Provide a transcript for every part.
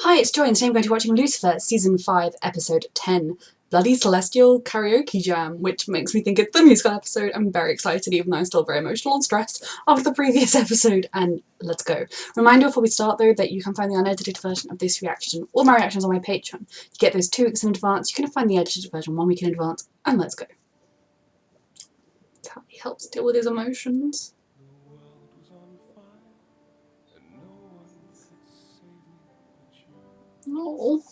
Hi, it's Joy, and today I'm going to be watching Lucifer, Season 5, Episode 10, Bloody Celestial Karaoke Jam, which makes me think it's the musical episode. I'm very excited, even though I'm still very emotional and stressed after the previous episode, and let's go. Reminder before we start, though, that you can find the unedited version of this reaction, all my reactions on my Patreon. You get those 2 weeks in advance, you can find the edited version 1 week in advance, and let's go. That's how he helps deal with his emotions. No.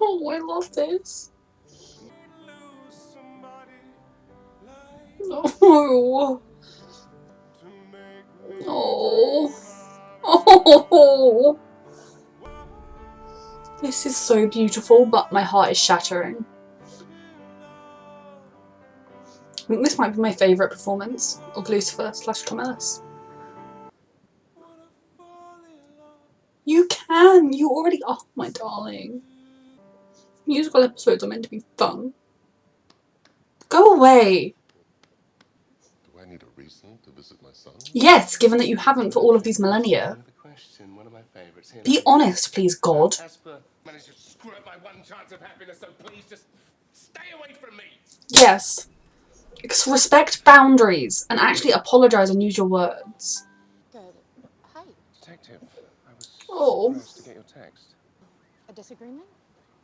Oh, I love this. No. Oh. Oh. This is so beautiful, but my heart is shattering. I think this might be my favourite performance of Lucifer / Camillus. You can! You already are, my darling. Musical episodes are meant to be fun. Go away! Do I need a reason to visit my son? Yes, given that you haven't for all of these millennia. Be honest, please, God. Managed to screw up my one chance of happiness, so please just stay away from me. Yes. Respect boundaries and actually apologise and use your words. Good. Hi. Detective, I was surprised to get your text. A disagreement?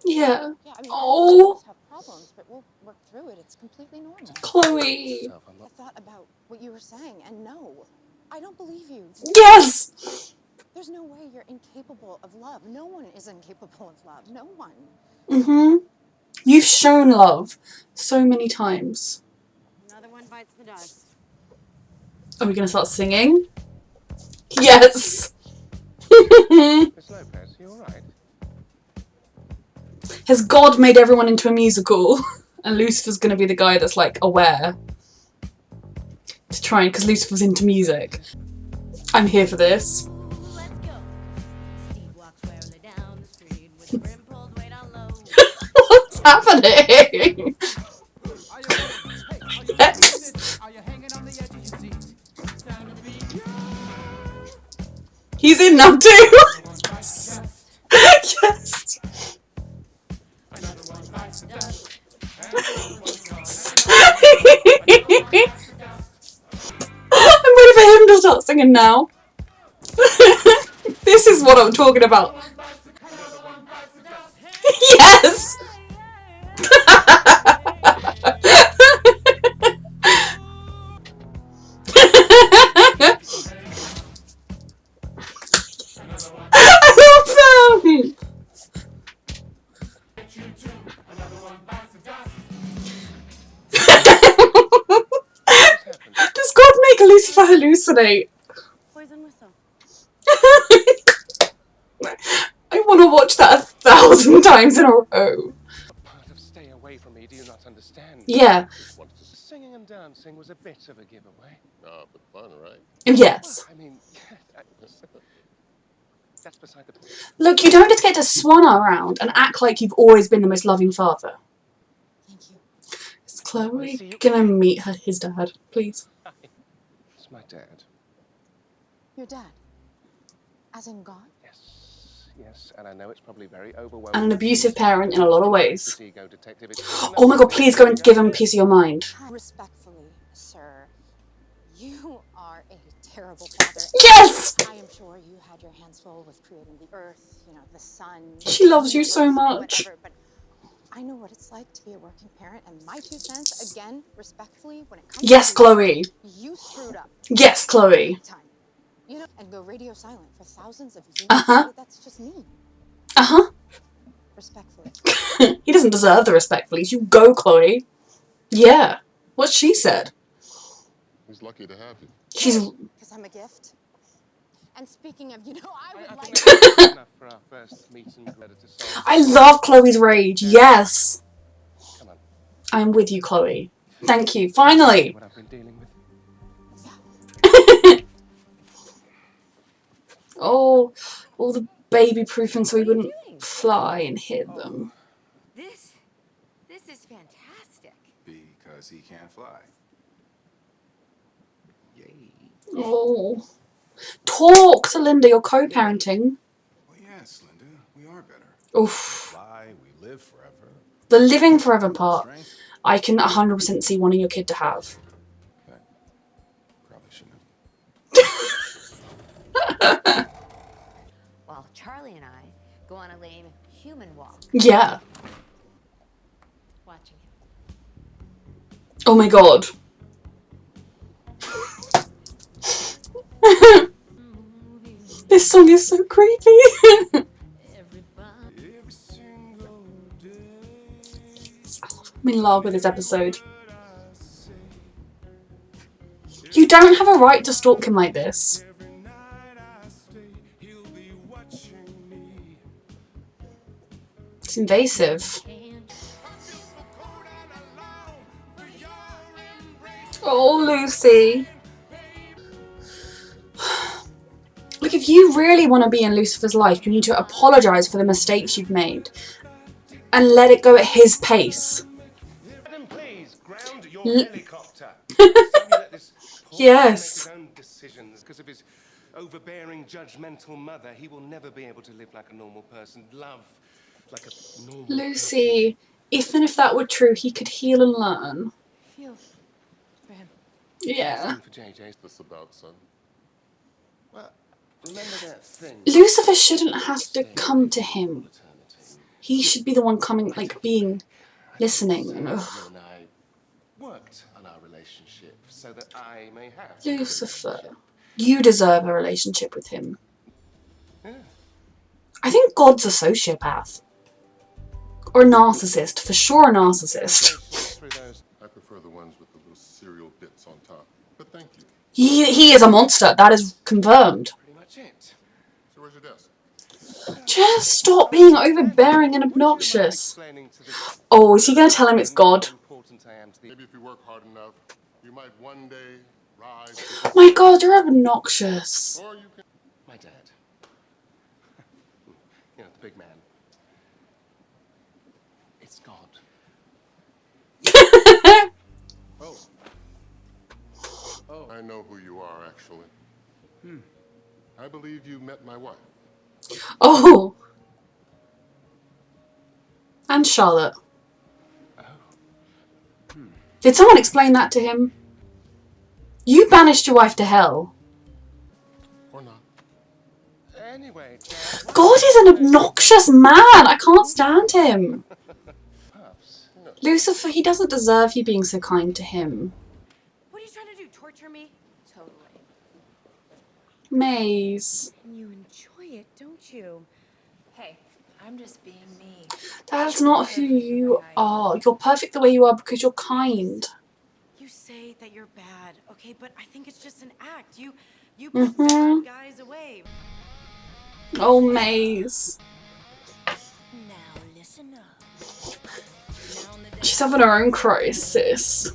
Yeah. Yeah, I mean, Oh. we have problems, but we'll work through it. It's completely normal. Chloe. I thought about what you were saying, and no, I don't believe you. Yes! There's no way you're incapable of love. No one is incapable of love. No one. Mm-hmm. You've shown love so many times. Another one bites the dust. Are we going to start singing? Yes! Miss Lopez, you alright? Has God made everyone into a musical? And Lucifer's going to be the guy that's like aware to try and, because Lucifer's into music. I'm here for this. Let's go. Steve walks warily down the street with the brim pulled way down low. What's happening? Yes. He's in now too. Yes. I'm ready for him to start singing now. This is what I'm talking about. Yes! I love them! Does God make Lucifer hallucinate? Poison whistle. I want to watch that 1,000 times in a row. Part of stay away from me, do you not understand? Yeah. Singing and dancing was a bit of a giveaway. Oh, but fun, right? Yes. Well, I mean, that's beside the point. Look, you don't just get to swan around and act like you've always been the most loving father. Thank you. Is Chloe gonna meet his dad, please? It's my dad. Your dad? As in God? Yes, and I know it's probably very overwhelming. And an abusive parent in a lot of ways. Ego detective. Oh my God, please go and give him a piece of your mind. Respectfully, sir, you are a terrible father. Yes! I am sure you had your hands full with creating the earth, you know, the sun. She loves you so much. Whatever, but I know what it's like to be a working parent, and my 2 cents, again, respectfully, when it comes Yes, to Chloe. you screwed up. Yes, Chloe. Big time. You know, and go radio silent for thousands of years. That's just mean. Respectfully. He doesn't deserve the respectfully. You go, Chloe. Yeah. What she said. He's lucky to have you. She's... Because I'm a gift. And speaking of, you know, I would like... enough for our first meet and greet to solve. I love Chloe's rage. Yes. Come on. I'm with you, Chloe. Thank you. Finally. What I've been dealing with. Oh, all the baby proofing so he wouldn't fly and hit them. This is fantastic. Because he can't fly. Yay. Oh. Talk to Linda, you're co-parenting. Well, yes, Linda, we are better. Oof. Fly, we live forever. The living forever part, Strength, I can 100% see wanting your kid to have. but probably shouldn't have. While Charlie and I go on a lame human walk. Yeah. Watching him. Oh my god. This song is so creepy. I'm in love with this episode. You don't have a right to stalk him like this. It's invasive. Oh, Lucy. Look, if you really want to be in Lucifer's life, you need to apologise for the mistakes you've made. And let it go at his pace. Madam, please, ground your helicopter. Yes. Make his own decisions. Because of his overbearing, judgmental mother, he will never be able to live like a normal person, love like a normal Lucy, even if that were true, he could heal and learn. Feel for him. Yeah. For JJ's This about, son? well, remember that thing. Lucifer shouldn't have to come to him. He should be the one coming, like, listening. You Ugh. and I worked on our relationship so that I may have Lucifer, you deserve a relationship with him. Yeah. I think God's a sociopath. Or a narcissist. For sure a narcissist. I prefer the ones with the little cereal bits on top. But thank you. He is a monster. That is confirmed. Pretty much it. So where's your desk? Just stop being overbearing and obnoxious. Oh, is he going to tell him it's God? Maybe if you work hard enough, you might one day rise. My God, you're obnoxious. Or you can. My dad. You know, the big man. It's God. Oh. I know who you are, actually. I believe you met my wife. Oh. And Charlotte. Did someone explain that to him? You banished your wife to hell. Or not. Anyway, Dad. God is an obnoxious man. I can't stand him. Lucifer, he doesn't deserve you being so kind to him. What are you trying to do? Torture me? Totally. Maze. You enjoy it, don't you? Hey, I'm just being me. That's not who you are. You're perfect the way you are because you're kind. You say that you're bad, okay? But I think it's just an act. You put bad guys away. Oh, Maze. Now listen up. She's having her own crisis.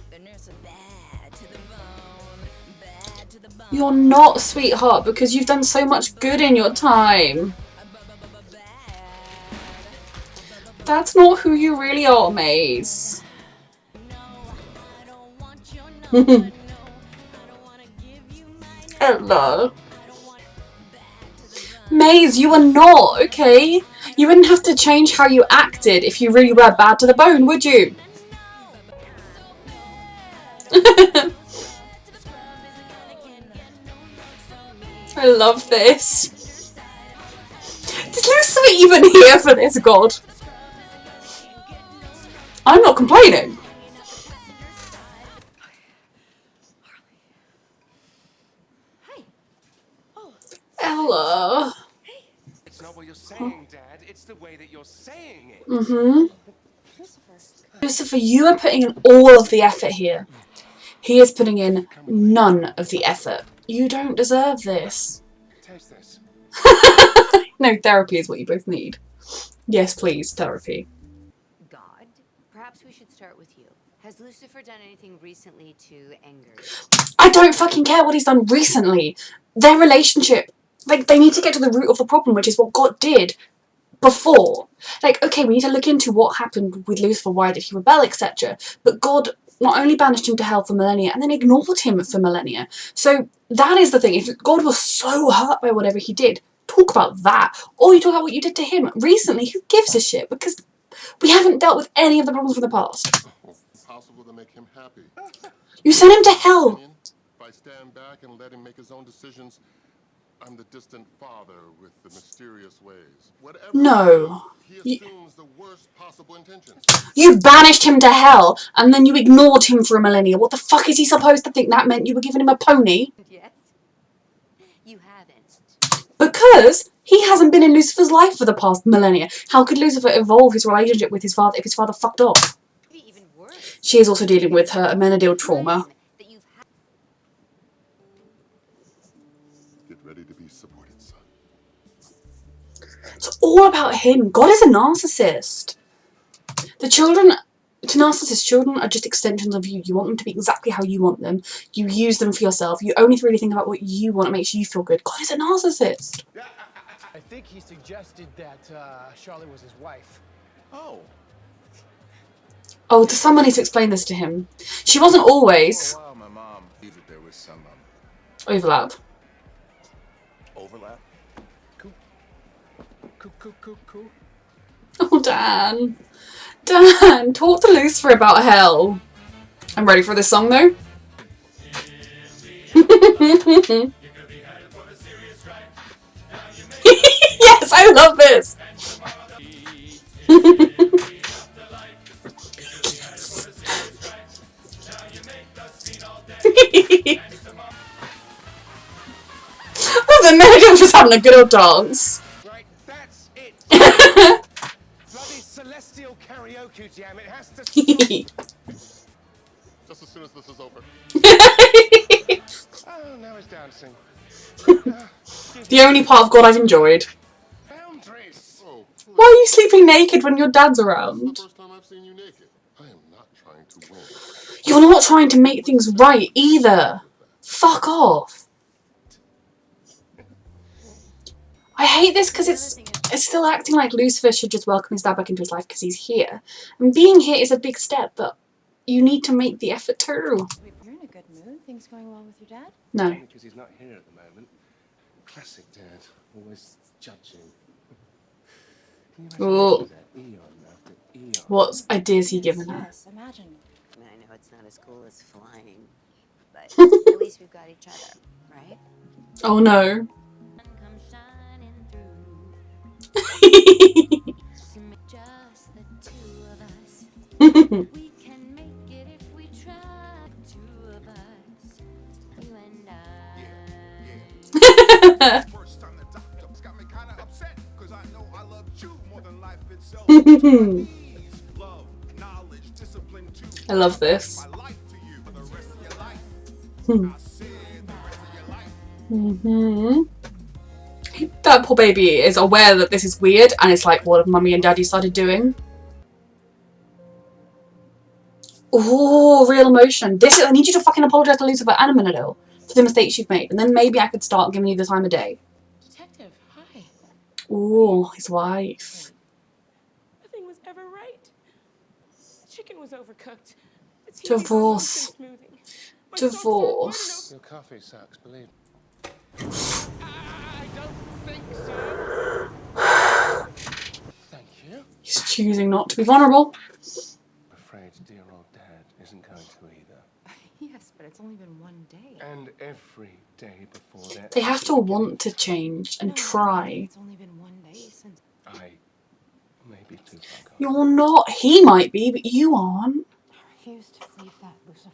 You're not, sweetheart, because you've done so much good in your time. That's not who you really are, Maze. Hello. Maze, you are not, okay? You wouldn't have to change how you acted if you really were bad to the bone, would you? I love this. Is Lucifer even here for this, God? I'm not complaining. Hey. Oh. Ella. It's not what you're saying, Dad. It's the way that you're saying it. Lucifer, you are putting in all of the effort here. He is putting in none of the effort. You don't deserve this. Taste this. No, therapy is what you both need. Yes, please, therapy. God? Perhaps we should start with you. Has Lucifer done anything recently to anger you? I don't fucking care what he's done recently. Their relationship, like, they need to get to the root of the problem, which is what God did before. Like, okay, we need to look into what happened with Lucifer, why did he rebel, etc. But God not only banished him to hell for millennia, and then ignored him for millennia. So that is the thing. If God was so hurt by whatever he did, talk about that. Or you talk about what you did to him recently. Who gives a shit? Because we haven't dealt with any of the problems from the past. Possible to make him happy. You sent him to hell. If I stand back and let him make his own decisions, I'm the distant father with the mysterious ways. Whatever No. he assumes the worst possible intentions. You banished him to hell, and then you ignored him for a millennia. What the fuck is he supposed to think? That meant you were giving him a pony? Yes. You haven't. Because he hasn't been in Lucifer's life for the past millennia. How could Lucifer evolve his relationship with his father if his father fucked off? Maybe even worse. She is also dealing with her Amenadiel trauma. That you've had. Get ready to be supported, son. It's all about him. God is a narcissist. The children, to narcissist children, are just extensions of you. You want them to be exactly how you want them. You use them for yourself. You only really think about what you want. It makes you feel good. God is a narcissist. I think he suggested that Charlotte was his wife. Oh. Oh, someone needs to explain this to him. She wasn't always. For a while, my mom believed that there was some Overlap. overlap. Cool. Oh, Dan. Dan, talk to Lucifer about hell. I'm ready for this song, though. Yes, I love this. Oh, the Megan was having a good old dance. Right, that's it. Bloody celestial karaoke jam. It has to stop. Just as soon as this is over. Oh, now it's dancing. The only part of God I've enjoyed. Boundaries. Oh, Why are you sleeping naked when your dad's around? the first time I've seen you naked. I am not trying to win. You're not trying to make things right either. Fuck off. I hate this because it's still acting like Lucifer should just welcome his dad back into his life because he's here. And being here is a big step, but you need to make the effort too. You're in a good mood. Things going well with your dad? No. Because he's not here at the moment. Classic dad. Always judging. Can you Ooh. imagine that eon after eon? What ideas he given her? Yes, imagine. I mean, I know it's not as cool as flying, but at least we've got each other, right? Oh no. Come shining through to make just the two of us. We can make it if we try. Two of us, you and I. First time the doctor got me kind of upset because I know I loved you more than life itself. Love, knowledge, discipline too. I love this. My life to you for the rest of your life. I said the rest of your life. That poor baby is aware that this is weird and it's like, what have mummy and daddy started doing? Oh, real emotion. I need you to fucking apologise to Lucifer and Amenadiel for the mistakes you've made, and then maybe I could start giving you the time of day. Detective, hi. Oh, his wife. Nothing was ever right. The chicken was overcooked. The TV's Divorce. on low smoothing. My Divorce. Your coffee sucks, believe me. I don't think so. Thank you. He's choosing not to be vulnerable. I'm afraid dear old dad isn't going to either. Yes, but it's only been one day. And every day before that. They have to want to change and try. It's only been one day since. I may be too far gone. You're not. He might be, but you aren't. I refuse to believe that, Lucifer.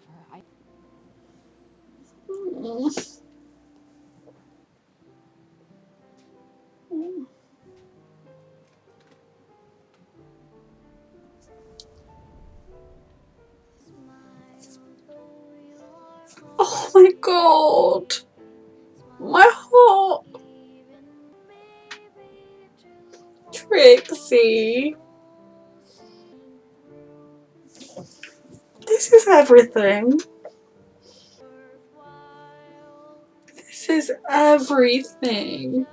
Oh my god. My heart. Trixie. This is everything. This is everything.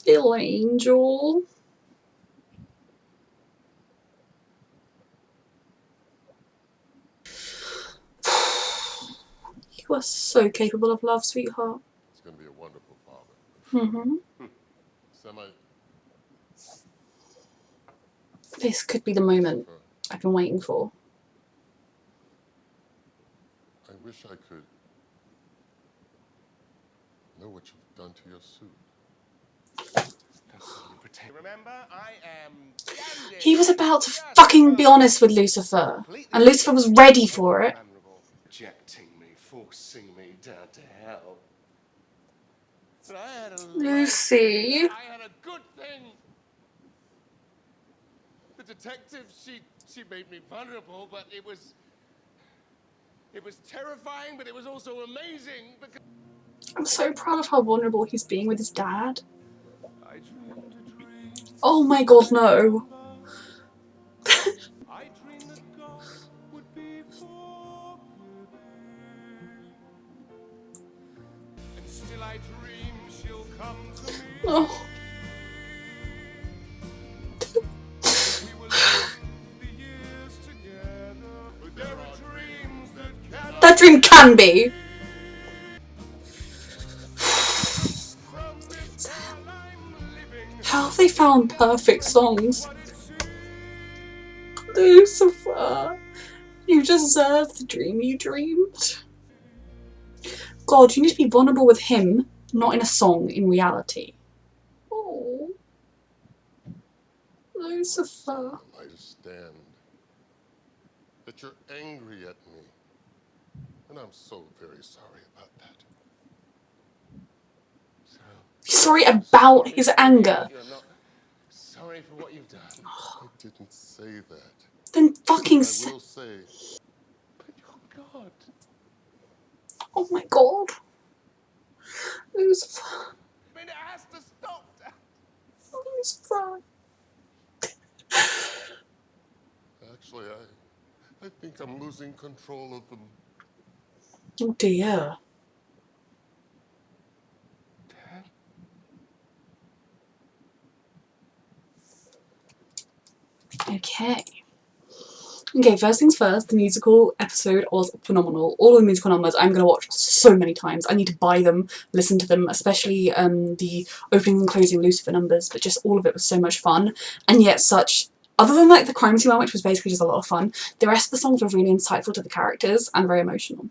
Little angel. are so capable of love, sweetheart. He's going to be a wonderful father. Semi, This could be the moment I've been waiting for. I wish I could know what you've done to your suit. That's all you pretend. Remember, I am Gandhi. He was about to fucking be honest with Lucifer, and Lucifer was ready for it. Rejecting me, forcing me down to hell. But I had a Lucy. I had a good thing. The detective, she made me vulnerable, but it was terrifying, but it was also amazing because I'm so proud of how vulnerable he's being with his dad. I dreamed a dream. Oh my god, no. I dreamed that God would be forgiving. And still I dream she'll come to me. Oh. We will live the years together. But there are dreams that cannot That dream can be. from this world I'm living. How have they found perfect songs? What it seems. Lucifer, you deserve the dream you dreamed. God, you need to be vulnerable with him, not in a song, in reality. Oh, Lucifer. I understand that you're angry at me. And I'm so very sorry about that. He's sorry about his anger. you're not sorry for what you've done. I didn't say that. Then fucking I say. will say, But you're God. Oh my god. Lucifer. I mean, it has to stop. Lucifer. actually, I think I'm losing control of them. Oh dear. Okay. Okay, first things first, the musical episode was phenomenal. All of the musical numbers I'm going to watch so many times. I need to buy them, listen to them, especially the opening and closing Lucifer numbers, but just all of it was so much fun, and yet such... Other than like the crime scene one, which was basically just a lot of fun, the rest of the songs were really insightful to the characters and very emotional.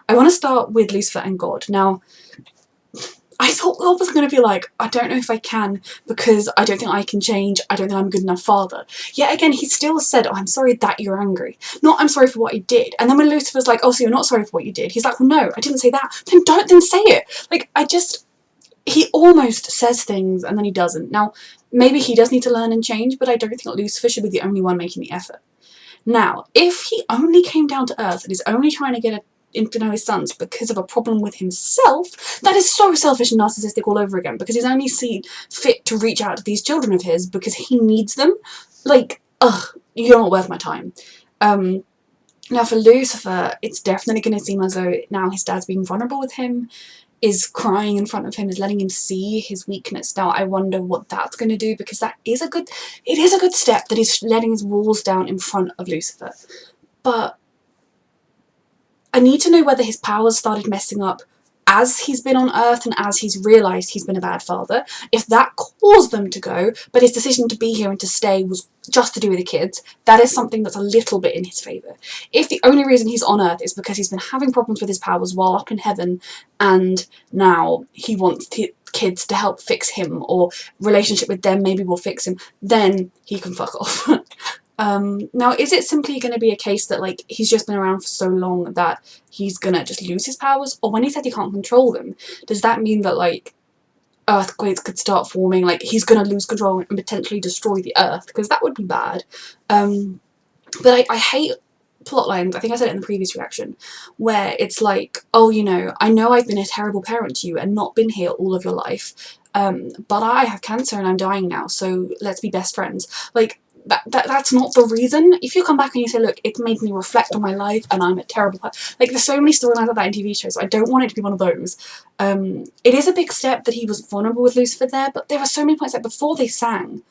I want to start with Lucifer and God. Now, I thought God was going to be like, I don't know if I can because I don't think I can change. I don't think I'm a good enough father. Yet again, he still said, oh, I'm sorry that you're angry. Not I'm sorry for what I did. And then when Lucifer's like, oh, so you're not sorry for what you did. He's like, well, no, I didn't say that. Then say it. Like, he almost says things and then he doesn't. Now, maybe he does need to learn and change, but I don't think Lucifer should be the only one making the effort. Now, if he only came down to earth and is only trying to get to know his sons because of a problem with himself, that is so selfish and narcissistic all over again, because he's only seen fit to reach out to these children of his because he needs them. Like, ugh, you're not worth my time. Now for Lucifer, it's definitely going to seem as though now his dad's being vulnerable with him, is crying in front of him, is letting him see his weakness. Now I wonder what that's going to do, because it is a good step that he's letting his walls down in front of Lucifer. But I need to know whether his powers started messing up as he's been on Earth and as he's realised he's been a bad father, if that caused them to go, but his decision to be here and to stay was just to do with the kids. That is something that's a little bit in his favour. If the only reason he's on Earth is because he's been having problems with his powers while up in heaven, and now he wants kids to help fix him, or relationship with them maybe will fix him, then he can fuck off. Now, is it simply going to be a case that, like, he's just been around for so long that he's going to just lose his powers? Or when he said he can't control them, does that mean that, like, earthquakes could start forming, like, he's going to lose control and potentially destroy the Earth? Because that would be bad. But I hate plot lines, I think I said it in the previous reaction, where it's like, oh, you know I've been a terrible parent to you and not been here all of your life, but I have cancer and I'm dying now, so let's be best friends. Like, that's not the reason. If you come back and you say, look, it made me reflect on my life and I'm a terrible person. Like, there's so many storylines like that in TV shows, so I don't want it to be one of those. It is a big step that he was vulnerable with Lucifer there, but there were so many points, like before they sang,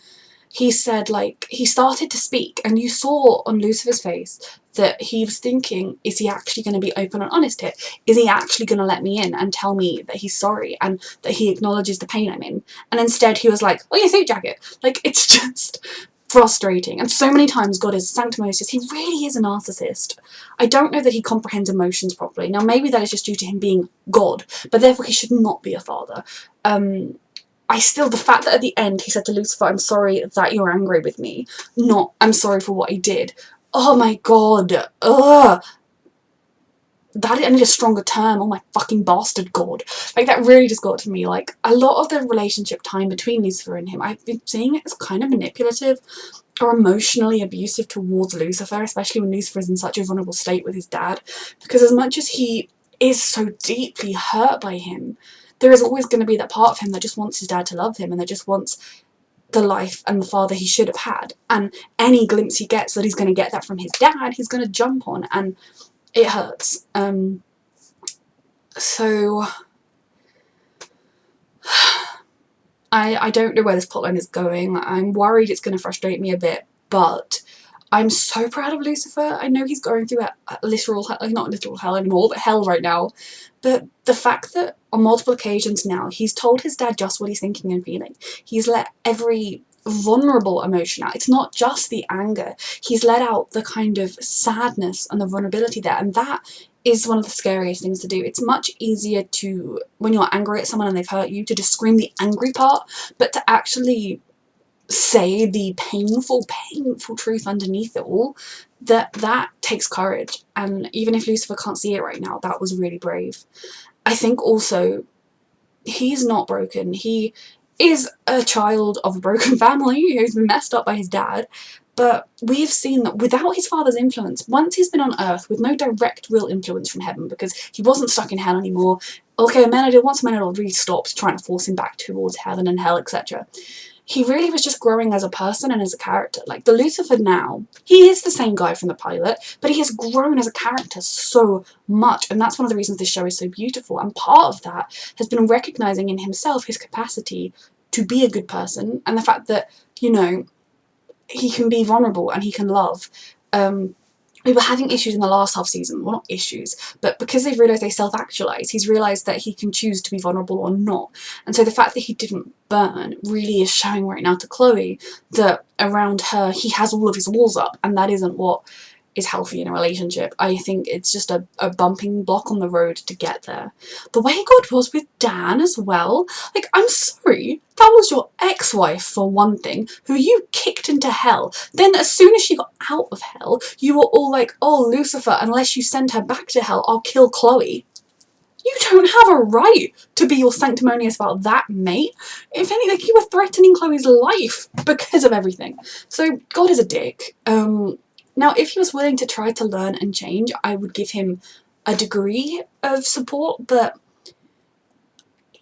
he said, like, he started to speak, and you saw on Lucifer's face that he was thinking, is he actually going to be open and honest here? Is he actually going to let me in and tell me that he's sorry and that he acknowledges the pain I'm in? And instead he was like, oh, your suit jacket. Like, it's just frustrating. And so many times God is sanctimonious. He really is a narcissist. I don't know that he comprehends emotions properly. Now, maybe that is just due to him being God, but therefore he should not be a father. The fact that at the end he said to Lucifer, I'm sorry that you're angry with me, not I'm sorry for what I did. Oh my god. Ugh. I need a stronger term. Oh my fucking bastard god. Like, that really just got to me. Like, a lot of the relationship time between Lucifer and him, I've been seeing it as kind of manipulative or emotionally abusive towards Lucifer, especially when Lucifer is in such a vulnerable state with his dad. Because as much as he is so deeply hurt by him, there is always going to be that part of him that just wants his dad to love him and that just wants the life and the father he should have had. And any glimpse he gets that he's going to get that from his dad, he's going to jump on, and it hurts. So I don't know where this plotline is going. I'm worried it's going to frustrate me a bit, but I'm so proud of Lucifer. I know he's going through a literal hell, not literal hell anymore, but hell right now. But the fact that on multiple occasions now he's told his dad just what he's thinking and feeling. He's let every vulnerable emotion out. It's not just the anger. He's let out the kind of sadness and the vulnerability there, and that is one of the scariest things to do. It's much easier to, when you're angry at someone and they've hurt you, to just scream the angry part, but to actually say the painful truth underneath it all, that takes courage. And even if Lucifer can't see it right now, that was really brave. I think also he's not broken. He is a child of a broken family who's been messed up by his dad, but we've seen that without his father's influence, once he's been on Earth with no direct real influence from heaven, because he wasn't stuck in hell anymore. Okay, once Menador really stopped trying to force him back towards heaven and hell, etc., he really was just growing as a person and as a character. Like, the Lucifer now, he is the same guy from the pilot, but he has grown as a character so much, and that's one of the reasons this show is so beautiful. And part of that has been recognising in himself his capacity to be a good person, and the fact that, you know, he can be vulnerable and he can love. We were having issues in the last half season, well, not issues, but because they've realised they self-actualise, he's realised that he can choose to be vulnerable or not. And so the fact that he didn't burn really is showing right now to Chloe that around her he has all of his walls up, and that isn't what is healthy in a relationship. I think it's just a bumping block on the road to get there. The way God was with Dan as well, like, I'm sorry, that was your ex-wife for one thing, who you kicked into hell. Then as soon as she got out of hell, you were all like, oh, Lucifer, unless you send her back to hell, I'll kill Chloe. You don't have a right to be all sanctimonious about that, mate. If anything, like, you were threatening Chloe's life because of everything. So God is a dick. Now, if he was willing to try to learn and change, I would give him a degree of support, but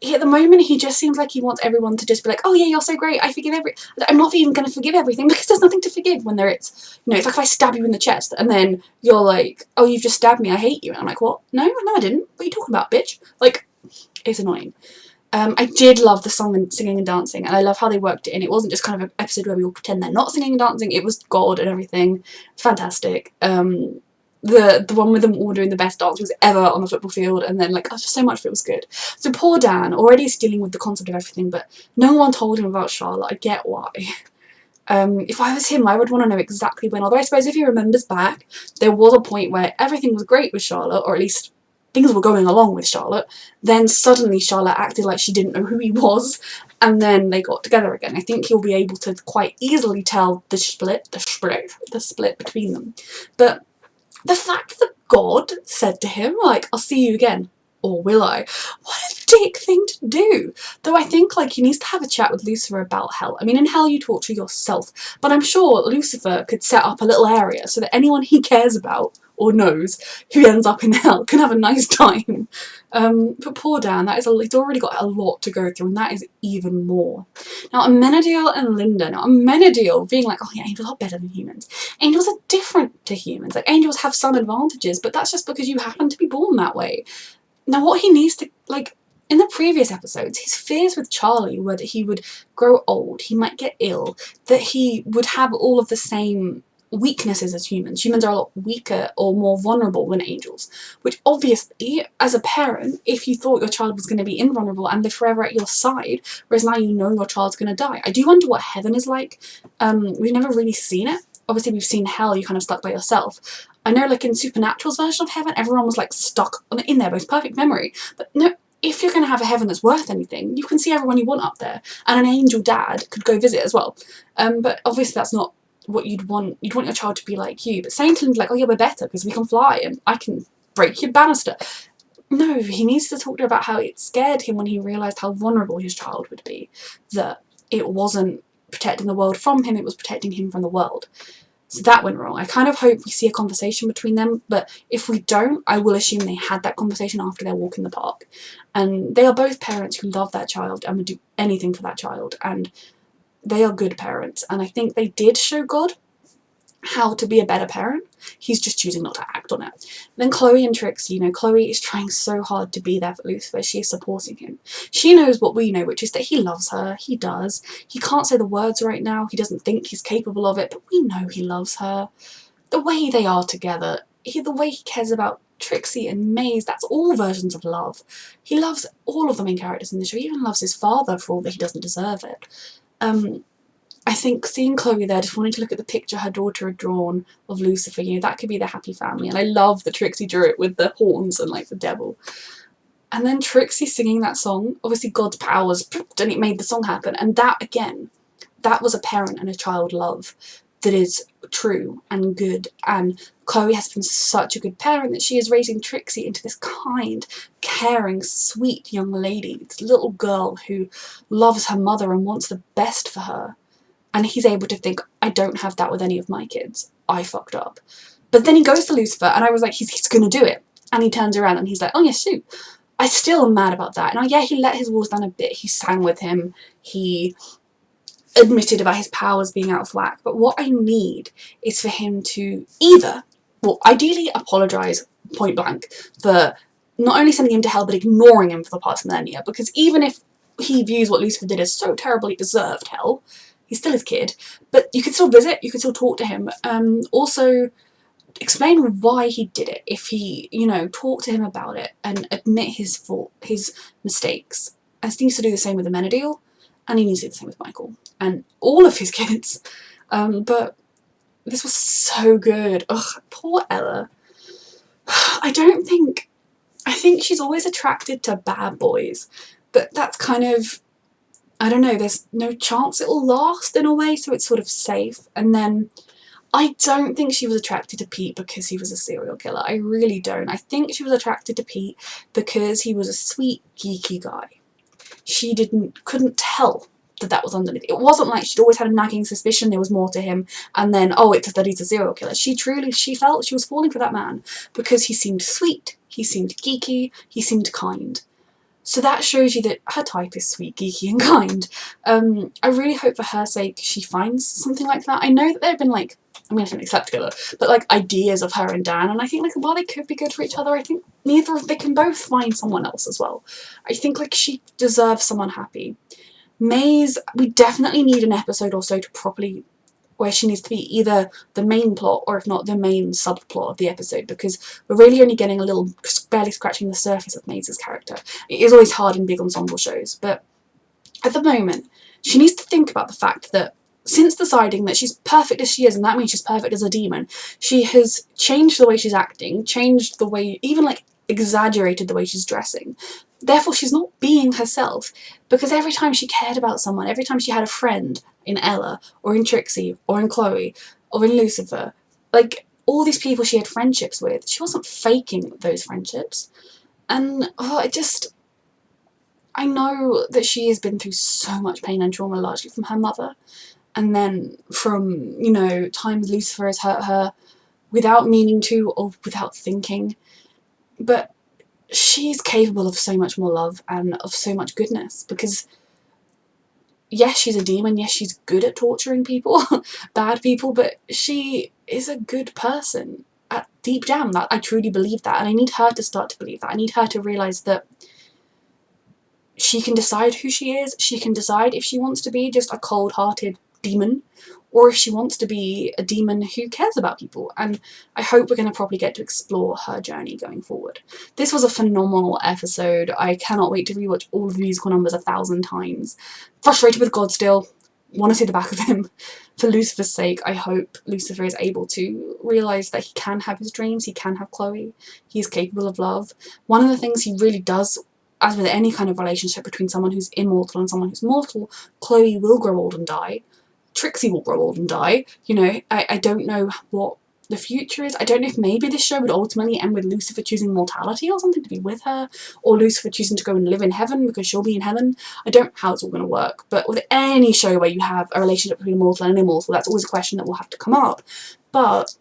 at the moment he just seems like he wants everyone to just be like, oh yeah, you're so great, I forgive I'm not even going to forgive everything, because there's nothing to forgive when it's, you know, it's like if I stab you in the chest and then you're like, oh, you've just stabbed me, I hate you. And I'm like, what? No, I didn't. What are you talking about, bitch? Like, it's annoying. I did love the song and singing and dancing, and I love how they worked it in. It wasn't just kind of an episode where we all pretend they're not singing and dancing. It was God and everything. Fantastic. The one with them all doing the best dance was ever on the football field, and then, like, oh, just so much of it was good. So poor Dan already is dealing with the concept of everything, but no one told him about Charlotte. I get why. If I was him, I would want to know exactly when. Although I suppose if he remembers back, there was a point where everything was great with Charlotte, or at least things were going along with Charlotte. Then suddenly Charlotte acted like she didn't know who he was, and then they got together again. I think he'll be able to quite easily tell the split between them. But the fact that God said to him, like, I'll see you again, or will I? What a dick thing to do. Though I think, like, he needs to have a chat with Lucifer about hell. I mean, in hell you torture yourself, but I'm sure Lucifer could set up a little area so that anyone he cares about or knows who ends up in hell can have a nice time. But poor Dan, he's already got a lot to go through, and that is even more. Now, Amenadiel and Linda. Now, Amenadiel being like, oh yeah, angels are better than humans. Angels are different to humans. Like, angels have some advantages, but that's just because you happen to be born that way. Now, what he needs to, like, in the previous episodes, his fears with Charlie were that he would grow old, he might get ill, that he would have all of the same weaknesses as humans. Humans are a lot weaker or more vulnerable than angels, which obviously, as a parent, if you thought your child was going to be invulnerable and live forever at your side, whereas now you know your child's going to die. I do wonder what heaven is like. We've never really seen it. Obviously we've seen hell, you're kind of stuck by yourself. I know, like in Supernatural's version of heaven, everyone was like stuck in their most perfect memory, but no, if you're going to have a heaven that's worth anything, you can see everyone you want up there, and an angel dad could go visit as well. But obviously that's not what you'd want. You'd want your child to be like you, but saying to him like, oh yeah, we're better because we can fly and I can break your banister. No, he needs to talk to her about how it scared him when he realised how vulnerable his child would be, that it wasn't protecting the world from him, it was protecting him from the world. So that went wrong. I kind of hope we see a conversation between them, but if we don't, I will assume they had that conversation after their walk in the park. And they are both parents who love that child and would do anything for that child, and they are good parents. And I think they did show God how to be a better parent. He's just choosing not to act on it. Then Chloe and Trixie, Chloe is trying so hard to be there for Lucifer. She is supporting him. She knows what we know, which is that he loves her. He does. He can't say the words right now. He doesn't think he's capable of it, but we know he loves her. The way they are together, the way he cares about Trixie and Maze, that's all versions of love. He loves all of the main characters in the show. He even loves his father for all that he doesn't deserve it. I think seeing Chloe there, just wanting to look at the picture her daughter had drawn of Lucifer, that could be the happy family. And I love that Trixie drew it with the horns and like the devil. And then Trixie singing that song, obviously God's powers, and it made the song happen. And that, again, that was a parent and a child love that is true and good. And Chloe has been such a good parent that she is raising Trixie into this kind, caring, sweet young lady, this little girl who loves her mother and wants the best for her. And he's able to think, I don't have that with any of my kids. I fucked up. But then he goes to Lucifer, and I was like, he's going to do it. And he turns around and he's like, oh yeah, shoot. I still am mad about that. And yeah, he let his walls down a bit. He sang with him. He admitted about his powers being out of whack. But what I need is for him to either, well, ideally apologise point blank for not only sending him to hell, but ignoring him for the past millennia. Because even if he views what Lucifer did as so terribly deserved hell, he's still his kid, but you can still visit, you can still talk to him. Also, explain why he did it. If he, talk to him about it and admit his fault, his mistakes. And he needs to do the same with Amenadiel, and he needs to do the same with Michael, and all of his kids. But this was so good. Ugh, poor Ella. I think she's always attracted to bad boys, but that's kind of, I don't know, there's no chance it'll last in a way, so it's sort of safe. And then I don't think she was attracted to Pete because he was a serial killer. I really don't. I think she was attracted to Pete because he was a sweet, geeky guy. She couldn't tell that was underneath. It wasn't like she'd always had a nagging suspicion there was more to him, and then, oh, it's that he's a serial killer. She felt she was falling for that man because he seemed sweet, he seemed geeky, he seemed kind. So that shows you that her type is sweet, geeky and kind. I really hope for her sake she finds something like that. I know that there have been they slept together, but ideas of her and Dan, and I think while they could be good for each other, I think they can both find someone else as well. I think she deserves someone happy. Maze, we definitely need an episode or so to properly, where she needs to be either the main plot or if not the main subplot of the episode, because we're really only getting barely scratching the surface of Maze's character. It is always hard in big ensemble shows, but at the moment she needs to think about the fact that since deciding that she's perfect as she is, and that means she's perfect as a demon, she has changed the way she's acting, changed the way, even exaggerated the way she's dressing. Therefore she's not being herself, because every time she cared about someone, every time she had a friend in Ella, or in Trixie, or in Chloe, or in Lucifer, all these people she had friendships with, she wasn't faking those friendships. And I know that she has been through so much pain and trauma, largely from her mother, and then from, times Lucifer has hurt her without meaning to or without thinking. But she's capable of so much more love and of so much goodness, because yes, she's a demon, yes, she's good at torturing people, bad people, but she is a good person. Deep down, that I truly believe that, and I need her to start to believe that. I need her to realise that she can decide who she is. She can decide if she wants to be just a cold-hearted demon, or if she wants to be a demon who cares about people. And I hope we're going to probably get to explore her journey going forward. This was a phenomenal episode. I cannot wait to rewatch all of the musical numbers 1,000 times. Frustrated with God still. Want to see the back of him. For Lucifer's sake, I hope Lucifer is able to realise that he can have his dreams, he can have Chloe, he is capable of love. One of the things he really does, as with any kind of relationship between someone who's immortal and someone who's mortal, Chloe will grow old and die. Trixie will grow old and die. You know, I don't know what the future is. I don't know if maybe this show would ultimately end with Lucifer choosing mortality or something to be with her, or Lucifer choosing to go and live in heaven because she'll be in heaven. I don't know how it's all going to work, but with any show where you have a relationship between a mortal and an immortal, that's always a question that will have to come up. But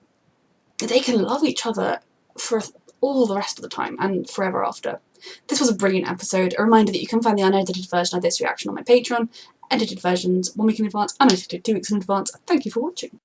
they can love each other for all the rest of the time and forever after. This was a brilliant episode. A reminder that you can find the unedited version of this reaction on my Patreon, edited versions 1 week in advance, unedited 2 weeks in advance. Thank you for watching.